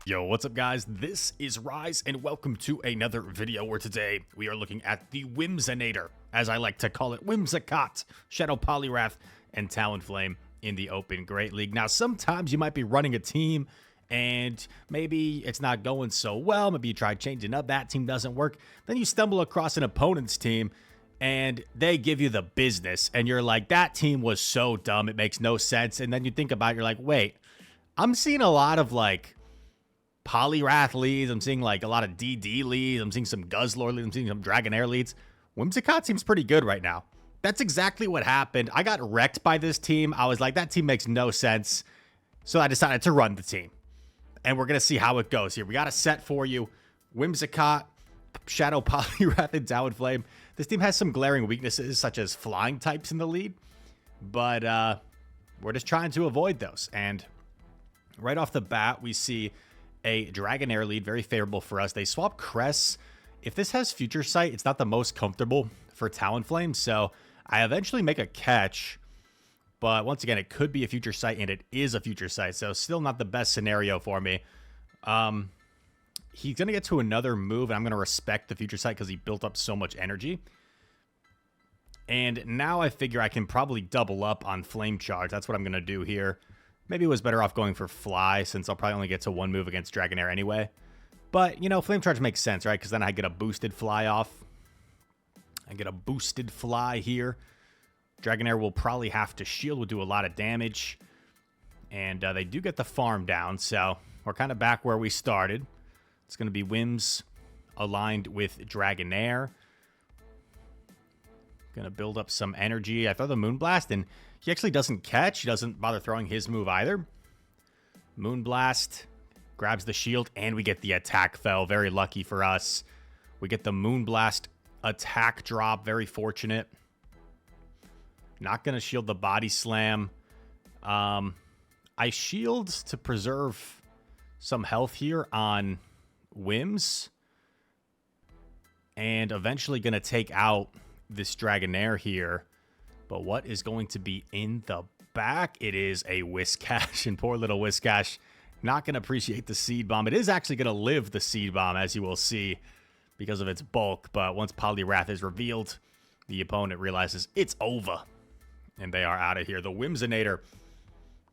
Yo, what's up guys? This is Rise and welcome to another video where today we are looking at the Whimsinator, as I like to call it, Whimsicott, Shadow Poliwrath, and Talonflame in the Open Great League. Now, sometimes you might be running a team and maybe it's not going so well. Maybe you try changing up, that team doesn't work. Then you stumble across an opponent's team and they give you the business and you're like, that team was so dumb, it makes no sense. And then you think about it, you're like, wait, I'm seeing a lot of like Poliwrath leads. I'm seeing like a lot of DD leads. I'm seeing some Guzzlord leads. I'm seeing some Dragonair leads. Whimsicott seems pretty good right now. That's exactly what happened. I got wrecked by this team. I was like, that team makes no sense. So I decided to run the team. And we're going to see how it goes here. We got a set for you. Whimsicott, Shadow Poliwrath, and Talonflame. This team has some glaring weaknesses, such as flying types in the lead. But we're just trying to avoid those. And right off the bat, we see a Dragonair lead, very favorable for us. They swap crests. If this has Future Sight, it's not the most comfortable for Talonflame, so I eventually make a catch. But once again, it could be a Future Sight, and it is a Future Sight, so still not the best scenario for me. He's going to get to another move, and I'm going to respect the Future Sight because he built up so much energy. And now I figure I can probably double up on Flame Charge. That's what I'm going to do here. Maybe it was better off going for Fly, since I'll probably only get to one move against Dragonair anyway. But, you know, Flame Charge makes sense, right? Because then I get a boosted Fly off. I get a boosted Fly here. Dragonair will probably have to shield, will do a lot of damage. And they do get the farm down, so we're kind of back where we started. It's going to be Whims aligned with Dragonair. Going to build up some energy. I throw the Moonblast, and he actually doesn't catch. He doesn't bother throwing his move either. Moonblast grabs the shield, and we get the attack fell. Very lucky for us. We get the Moonblast attack drop. Very fortunate. Not going to shield the body slam. I shield to preserve some health here on Whims. And eventually going to take out this Dragonair here. But what is going to be in the back? It is a Whiscash, and poor little Whiscash not going to appreciate the Seed Bomb. It is actually going to live the Seed Bomb, as you will see, because of its bulk. But once Poliwrath is revealed, the opponent realizes it's over, and they are out of here. The Whimsinator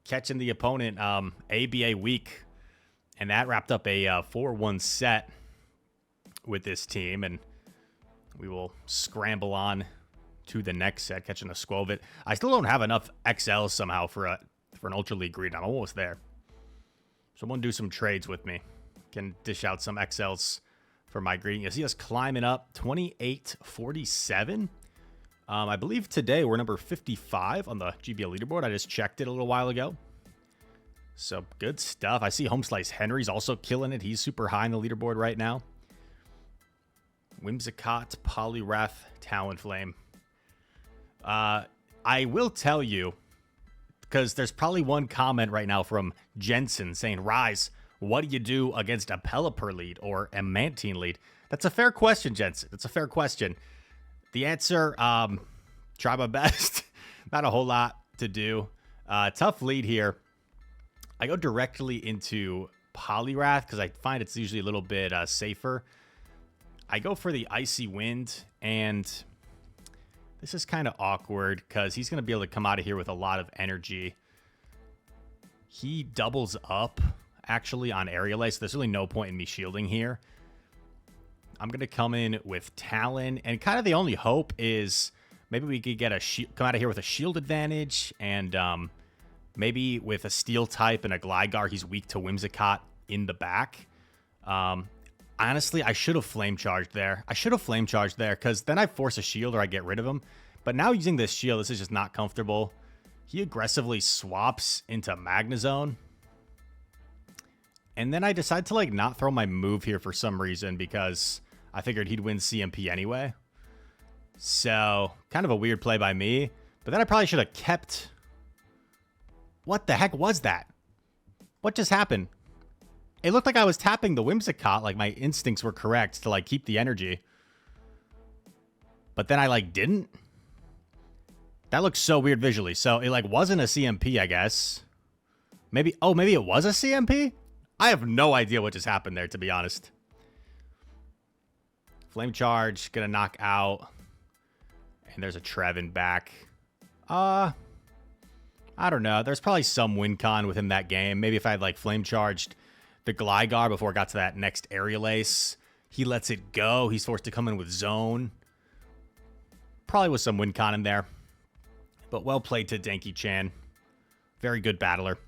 catching the opponent ABA weak, and that wrapped up a 4-1 set with this team, and we will scramble on to the next set, catching a Squovit. I still don't have enough XLs somehow for an Ultra League Green. I'm almost there. Someone do some trades with me. Can dish out some XLs for my green. You see us climbing up 2847. I believe today we're number 55 on the GBL leaderboard. I just checked it a little while ago. So good stuff. I see Homeslice Henry's also killing it. He's super high in the leaderboard right now. Whimsicott, Poliwrath, Talonflame. I will tell you, because there's probably one comment right now from Jensen saying, Rise, what do you do against a Pelipper lead or a Mantine lead? That's a fair question, Jensen. That's a fair question. The answer, try my best. Not a whole lot to do. Tough lead here. I go directly into Poliwrath because I find it's usually a little bit safer. I go for the Icy Wind, and this is kind of awkward because he's going to be able to come out of here with a lot of energy. He doubles up, actually, on Aerial Ace, so there's really no point in me shielding here. I'm going to come in with Talon, and kind of the only hope is maybe we could get come out of here with a shield advantage, and maybe with a Steel type and a Gligar, he's weak to Whimsicott in the back. Honestly, I should have Flame Charged there. I should have Flame Charged there, because then I force a shield or I get rid of him. But now using this shield, this is just not comfortable. He aggressively swaps into Magnezone. And then I decide to like not throw my move here for some reason, because I figured he'd win CMP anyway. So, kind of a weird play by me. But then I probably should have kept... What the heck was that? What just happened? It looked like I was tapping the Whimsicott, like my instincts were correct to like keep the energy. But then I like didn't. That looks so weird visually. So it like wasn't a CMP, I guess. Maybe, oh, maybe it was a CMP? I have no idea what just happened there, to be honest. Flame Charge, gonna knock out. And there's a Trevin back. I don't know. There's probably some win con within that game. Maybe if I had, like, Flame Charged the Gligar before it got to that next Aerial Ace. He lets it go. He's forced to come in with Zone. Probably was some win con in there. But well played to Danky-chan. Very good battler.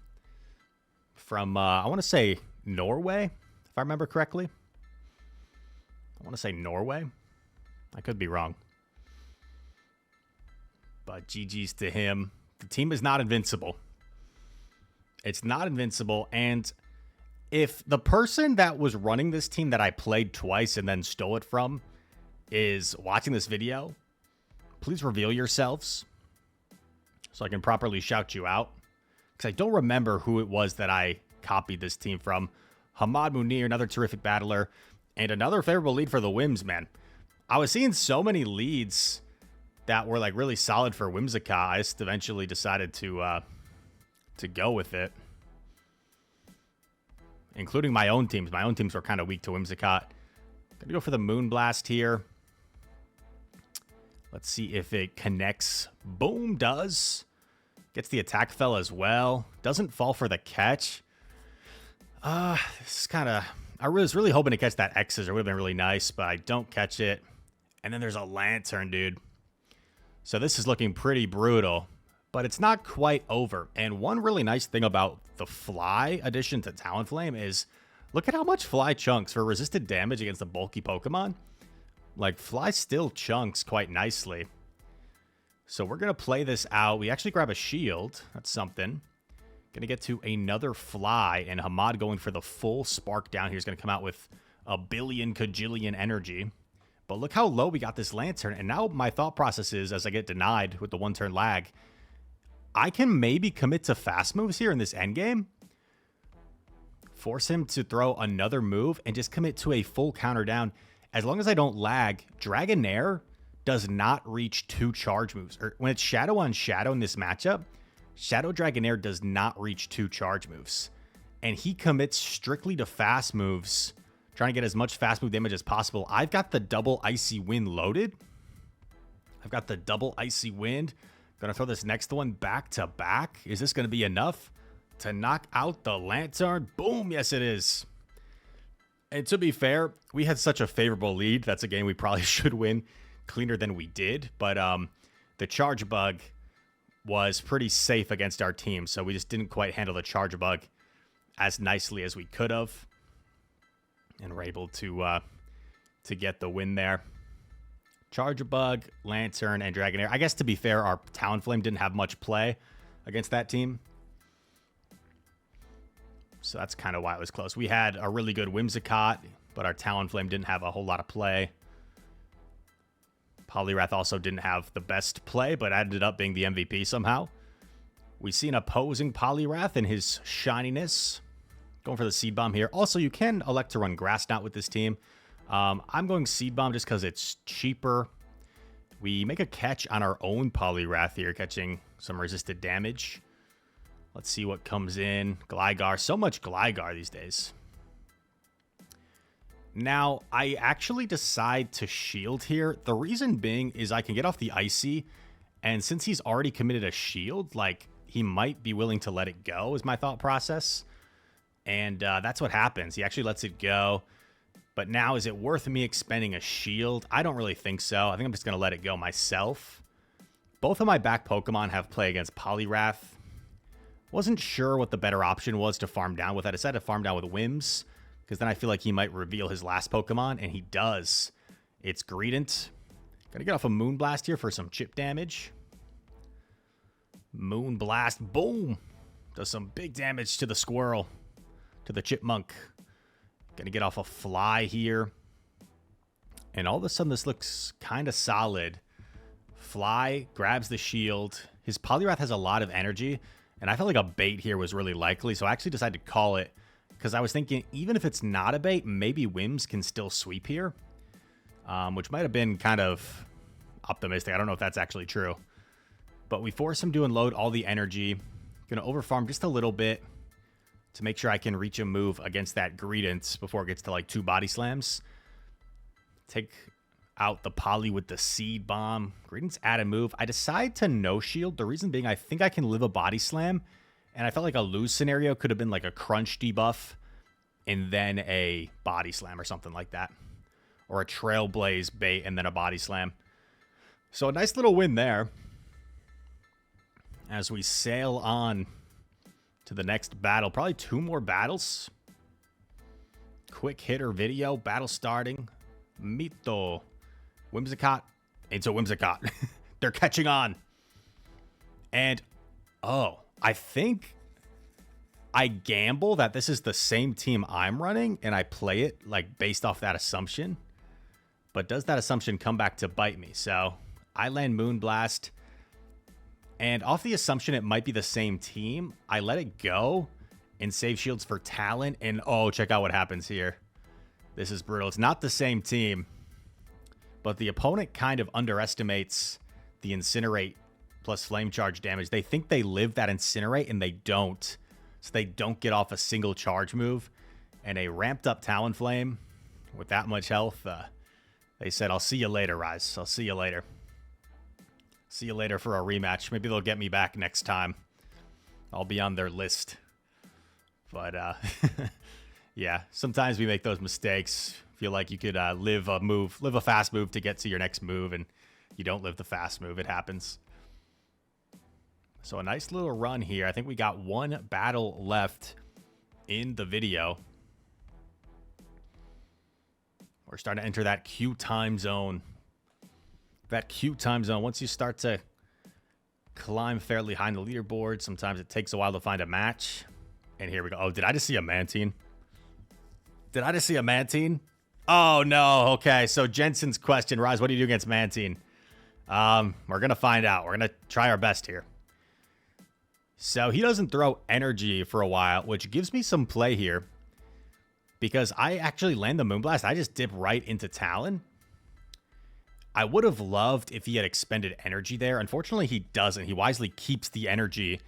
From, I want to say Norway, if I remember correctly. I want to say Norway. I could be wrong. But GG's to him. The team is not invincible. It's not invincible. And if the person that was running this team that I played twice and then stole it from is watching this video, please reveal yourselves so I can properly shout you out. Because I don't remember who it was that I copied this team from. Hamad Munir, another terrific battler. And another favorable lead for the Whims, man. I was seeing so many leads that were like really solid for Whimsicott. I just eventually decided to go with it. Including my own teams. My own teams were kind of weak to Whimsicott. Gonna go for the Moonblast here. Let's see if it connects. Boom, does. Gets the attack fell as well. Doesn't fall for the catch. This is kind of... I was really hoping to catch that X's. It would have been really nice, but I don't catch it. And then there's a Lantern, dude. So this is looking pretty brutal, but it's not quite over. And one really nice thing about the Fly addition to Talonflame is look at how much Fly chunks for resisted damage against the bulky Pokemon. Like, Fly still chunks quite nicely. So we're going to play this out. We actually grab a shield. That's something. Going to get to another Fly, and Hamad going for the full Spark down here is going to come out with a billion kajillion energy. But look how low we got this Lantern, and now my thought process is, as I get denied with the one-turn lag, I can maybe commit to fast moves here in this endgame. Force him to throw another move and just commit to a full counter down. As long as I don't lag, Dragonair does not reach 2 charge moves. Or when it's Shadow on Shadow in this matchup, Shadow Dragonair does not reach 2 charge moves. And he commits strictly to fast moves, trying to get as much fast move damage as possible. I've got the double Icy Wind loaded. Gonna throw this next one back to back. Is this gonna be enough to knock out the Lantern? Boom, yes it is. And to be fair, we had such a favorable lead. That's a game we probably should win cleaner than we did. But the Charge Bug was pretty safe against our team, so we just didn't quite handle the Charge Bug as nicely as we could have. And we're able to get the win there. Charge Bug, Lantern, and Dragonair. I guess to be fair, our Talonflame didn't have much play against that team. So that's kind of why it was close. We had a really good Whimsicott, but our Talonflame didn't have a whole lot of play. Poliwrath also didn't have the best play, but ended up being the MVP somehow. We see an opposing Poliwrath in his shininess. Going for the Seed Bomb here. Also, you can elect to run Grass Knot with this team. I'm going Seed Bomb just because it's cheaper. We make a catch on our own Poliwrath here, catching some resisted damage. Let's see what comes in. Gligar. So much Gligar these days. Now, I actually decide to shield here. The reason being is I can get off the Icy, and since he's already committed a shield, like, he might be willing to let it go, is my thought process. And that's what happens. He actually lets it go. But now, is it worth me expending a shield? I don't really think so. I think I'm just going to let it go myself. Both of my back Pokemon have play against Poliwrath. Wasn't sure what the better option was to farm down with. I decided to farm down with Whims, because then I feel like he might reveal his last Pokemon, and he does. It's Greedent. Gotta get off a Moonblast here for some chip damage. Moonblast, boom! Does some big damage to the squirrel, to the chipmunk. Gonna get off a Fly here. And all of a sudden, this looks kind of solid. Fly grabs the shield. His Poliwrath has a lot of energy, and I felt like a bait here was really likely, so I actually decided to call it, because I was thinking, even if it's not a bait, maybe Whims can still sweep here, which might have been kind of optimistic. I don't know if that's actually true. But we force him to unload all the energy. Going to overfarm just a little bit to make sure I can reach a move against that Greedence before it gets to like 2 body slams. Take out the Poly with the Seed Bomb. Greedence add a move. I decide to no shield. The reason being I think I can live a body slam. And I felt like a lose scenario could have been like a crunch debuff and then a body slam or something like that. Or a Trailblaze bait and then a body slam. So a nice little win there. As we sail on to the next battle. Probably 2 more battles. Quick hitter video. Battle starting. Mito. Whimsicott into Whimsicott. They're catching on. And, oh, I think I gamble that this is the same team I'm running, and I play it, like, based off that assumption. But does that assumption come back to bite me? So, I land Moonblast. And off the assumption it might be the same team, I let it go and save shields for Talon. And, oh, check out what happens here. This is brutal. It's not the same team. But the opponent kind of underestimates the Incinerate plus Flame Charge damage. They think they live that Incinerate, and they don't. So they don't get off a single charge move. And a ramped up Talonflame with that much health, they said, I'll see you later, Rise. I'll see you later. See you later for a rematch. Maybe they'll get me back next time. I'll be on their list. But, yeah, sometimes we make those mistakes. Feel like you could live a fast move to get to your next move, and you don't live the fast move. It happens. So a nice little run here. I think we got 1 battle left in the video. We're starting to enter that Q time zone. That Q time zone, once you start to climb fairly high in the leaderboard, sometimes it takes a while to find a match. And here we go. Oh, did I just see a Mantine? Did I just see a Mantine? Oh, no. Okay, so Jensen's question, Rise, what do you do against Mantine? We're going to find out. We're going to try our best here. So he doesn't throw energy for a while, which gives me some play here. Because I actually land the Moonblast. I just dip right into Talon. I would have loved if he had expended energy there. Unfortunately, he doesn't. He wisely keeps the energy.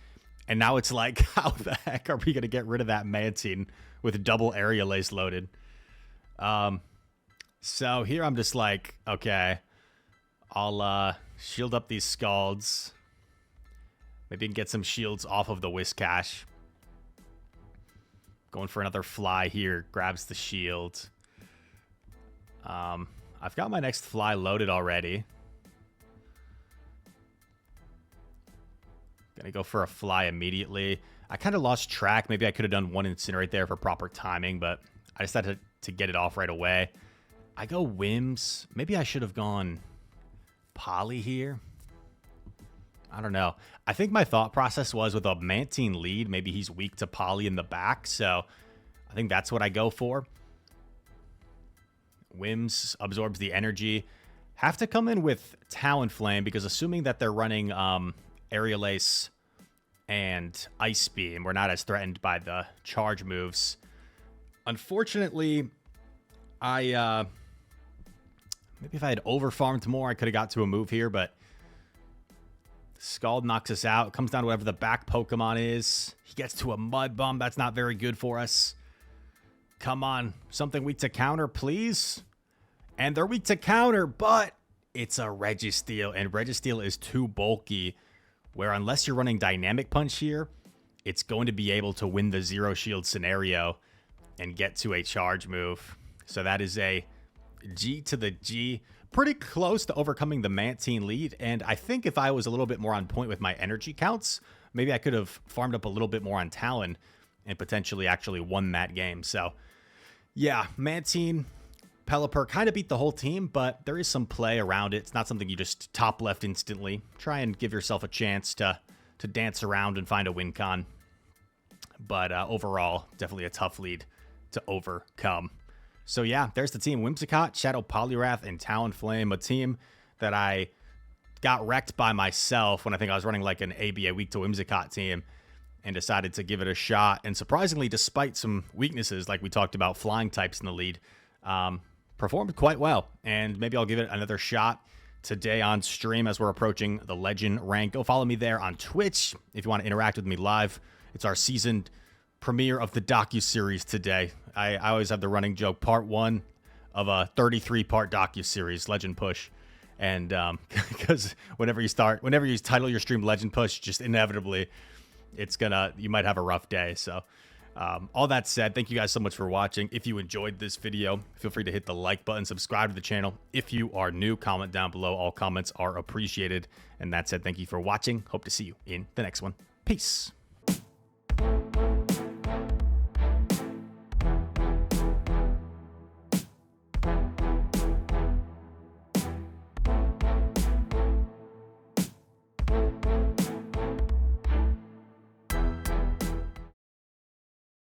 And now it's like, how the heck are we going to get rid of that Mantine with double area lace loaded? So here I'm just like, okay, I'll shield up these Scalds. Maybe I can get some shields off of the Whiscash. Going for another fly here. Grabs the shield. I've got my next fly loaded already. Gonna go for a fly immediately. I kind of lost track. Maybe I could have done 1 Incinerate there for proper timing, but I decided to get it off right away. I go Whims. Maybe I should have gone Poly here. I don't know. I think my thought process was with a Mantine lead, maybe he's weak to Poly in the back, so I think that's what I go for. Whims absorbs the energy. Have to come in with Talonflame because assuming that they're running Aerial Ace and Ice Beam, we're not as threatened by the charge moves. Unfortunately, maybe if I had overfarmed more, I could have got to a move here, but Scald knocks us out. It comes down to whatever the back Pokemon is. He gets to a Mud Bomb. That's not very good for us. Come on. Something weak to counter, please. And they're weak to counter, but it's a Registeel. And Registeel is too bulky, where unless you're running Dynamic Punch here, it's going to be able to win the Zero Shield scenario and get to a charge move. So that is a G to the G. Pretty close to overcoming the Mantine lead. And I think if I was a little bit more on point with my energy counts, maybe I could have farmed up a little bit more on Talon and potentially actually won that game. So, yeah, Mantine, Pelipper kind of beat the whole team, but there is some play around it. It's not something you just top left instantly. Try and give yourself a chance to dance around and find a win con. But overall, definitely a tough lead to overcome. So yeah, there's the team. Whimsicott, Shadow Poliwrath, and Talonflame. A team that I got wrecked by myself when I think I was running like an ABA weak to Whimsicott team and decided to give it a shot. And surprisingly, despite some weaknesses, like we talked about flying types in the lead, performed quite well. And maybe I'll give it another shot today on stream as we're approaching the Legend rank. Go follow me there on Twitch if you want to interact with me live. It's our season premiere of the docu-series today. I always have the running joke, part 1 of a 33-part docu-series, Legend Push. And because whenever you title your stream Legend Push, just inevitably you might have a rough day. So all that said, thank you guys so much for watching. If you enjoyed this video, feel free to hit the like button, subscribe to the channel. If you are new, comment down below. All comments are appreciated. And that said, thank you for watching. Hope to see you in the next one. Peace.